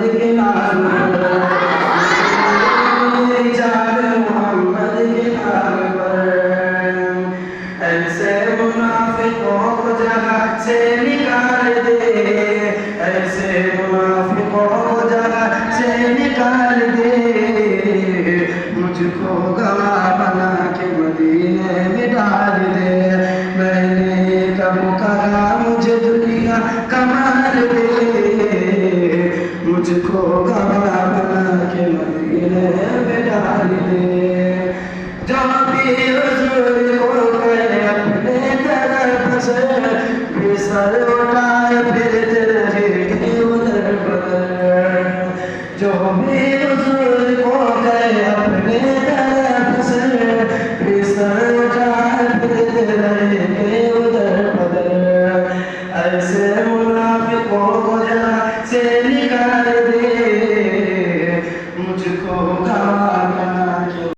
के नाम पर, मेरी जान मोहम्मद के नाम पर। ऐसे मुनाफिकों को जगह से निकाल दे, ऐसे मुनाफिकों को जगह से निकाल दे, मुझको गवाह बना के मदीने में डाल दे। मैंने कब कहा मुझे दुनिया कमाल दे, मुझको गवाह बना के मदीने में डाल दे। जो भी हुजूर को करे अपने तरफ से, भी सर उठाए फिरते रहेंगे उधर बदर। जो भी हुजूर को करे अपने तरफ से, भी सर उठाए फिरते रहेंगे उधर बदर। ऐसे मुनाफिकों को जहाँ से निकाल दे, मुझको गवाह